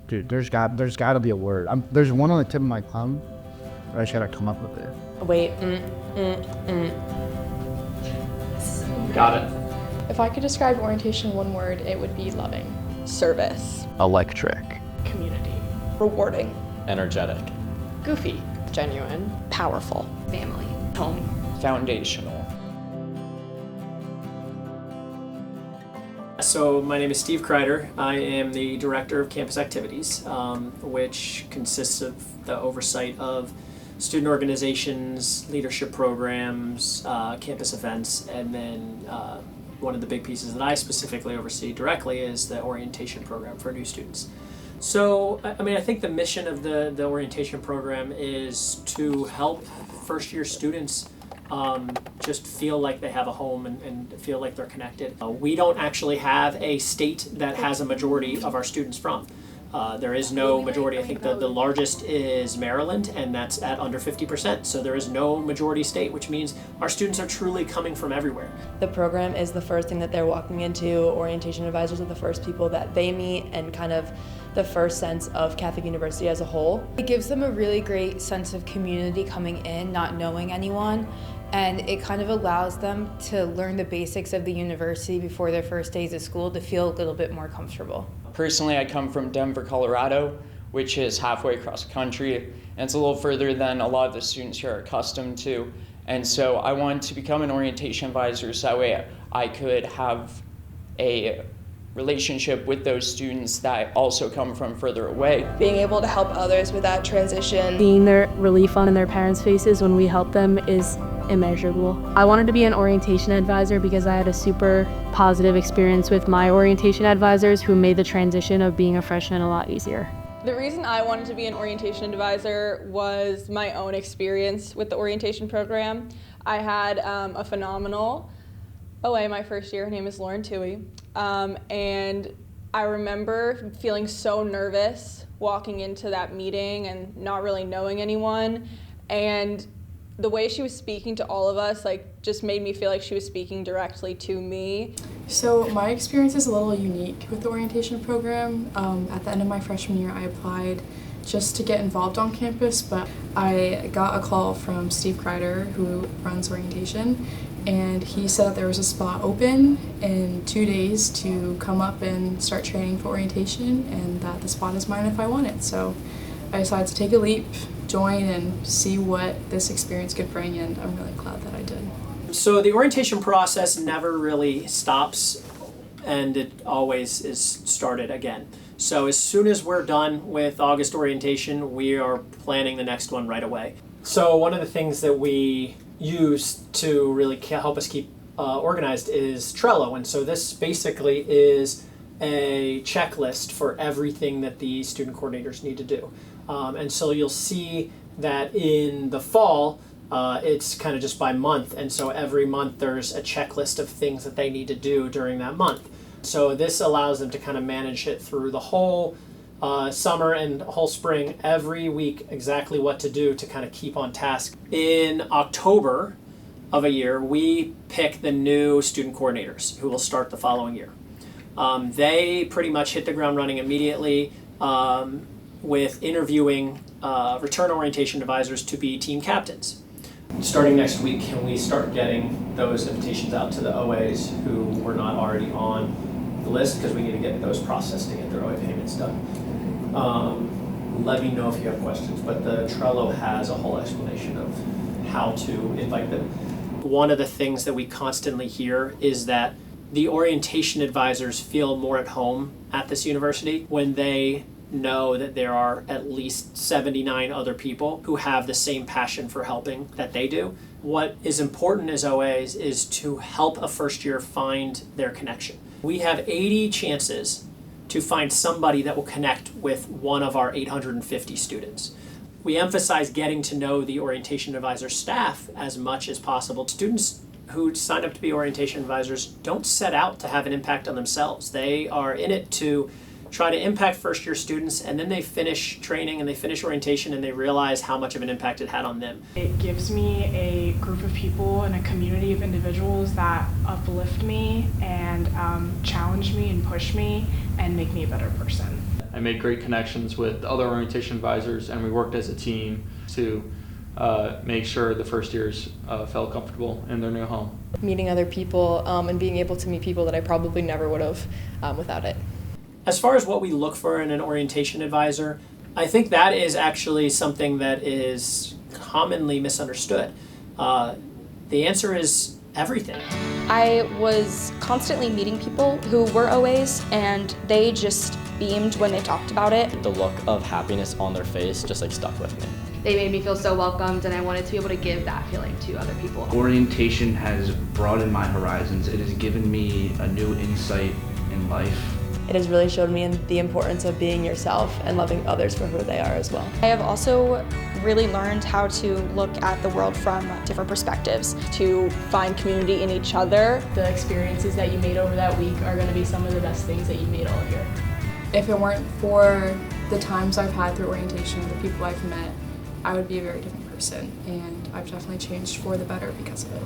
Dude, there's got to be a word. There's one on the tip of my tongue, but I just gotta come up with it. Wait. Got it. If I could describe orientation in one word, it would be loving. Service. Electric. Community. Rewarding. Energetic. Goofy. Genuine. Powerful. Family. Home. Foundational. So my name is Steve Kreider. I am the Director of Campus Activities, which consists of the oversight of student organizations, leadership programs, campus events, and then one of the big pieces that I specifically oversee directly is the orientation program for new students. So, I think the mission of the orientation program is to help first-year students just feel like they have a home and feel like they're connected. We don't actually have a state that has a majority of our students from. There is no majority. I think the largest is Maryland, and that's at under 50%. So there is no majority state, which means our students are truly coming from everywhere. The program is the first thing that they're walking into. Orientation advisors are the first people that they meet and kind of the first sense of Catholic University as a whole. It gives them a really great sense of community coming in, not knowing anyone, and it kind of allows them to learn the basics of the university before their first days of school to feel a little bit more comfortable. Personally, I come from Denver, Colorado, which is halfway across the country, and it's a little further than a lot of the students here are accustomed to. And so I wanted to become an orientation advisor so that way I could have a relationship with those students that also come from further away. Being able to help others with that transition. Seeing their relief on their parents' faces when we help them is immeasurable. I wanted to be an orientation advisor because I had a super positive experience with my orientation advisors who made the transition of being a freshman a lot easier. The reason I wanted to be an orientation advisor was my own experience with the orientation program. I had a phenomenal OA my first year. Her name is Lauren Toohey. And I remember feeling so nervous walking into that meeting and not really knowing anyone. And the way she was speaking to all of us just made me feel like she was speaking directly to me. So my experience is a little unique with the orientation program. At the end of my freshman year, I applied just to get involved on campus, but I got a call from Steve Kreider, who runs orientation, and he said that there was a spot open in 2 days to come up and start training for orientation, and that the spot is mine if I want it. So I decided to take a leap, join, and see what this experience could bring, and I'm really glad that I did. So the orientation process never really stops, and it always is started again. So as soon as we're done with August orientation, we are planning the next one right away. So one of the things that we use to really help us keep organized is Trello. And so this basically is a checklist for everything that the student coordinators need to do. And so you'll see that in the fall, it's kind of just by month. And so every month there's a checklist of things that they need to do during that month. So this allows them to kind of manage it through the whole summer and whole spring, every week, exactly what to do to kind of keep on task. In October of a year, we pick the new student coordinators who will start the following year. They pretty much hit the ground running immediately with interviewing return orientation advisors to be team captains. Starting next week, can we start getting those invitations out to the OAs who were not already on the list, because we need to get those processed to get their OA payments done. Let me know if you have questions, but the Trello has a whole explanation of how to invite them. One of the things that we constantly hear is that the orientation advisors feel more at home at this university when they know that there are at least 79 other people who have the same passion for helping that they do. What is important as OAs is to help a first year find their connection. We have 80 chances to find somebody that will connect with one of our 850 students. We emphasize getting to know the orientation advisor staff as much as possible. Students who sign up to be orientation advisors don't set out to have an impact on themselves. They are in it to try to impact first year students, and then they finish training and they finish orientation and they realize how much of an impact it had on them. It gives me a group of people and a community of individuals that uplift me and challenge me and push me and make me a better person. I made great connections with other orientation advisors, and we worked as a team to make sure the first years felt comfortable in their new home. Meeting other people and being able to meet people that I probably never would have without it. As far as what we look for in an orientation advisor, I think that is actually something that is commonly misunderstood. The answer is everything. I was constantly meeting people who were OAs, and they just beamed when they talked about it. The look of happiness on their face just like stuck with me. They made me feel so welcomed, and I wanted to be able to give that feeling to other people. Orientation has broadened my horizons. It has given me a new insight in life. It has really showed me the importance of being yourself and loving others for who they are as well. I have also really learned how to look at the world from different perspectives, to find community in each other. The experiences that you made over that week are going to be some of the best things that you made all year. If it weren't for the times I've had through orientation and the people I've met, I would be a very different person, and I've definitely changed for the better because of it.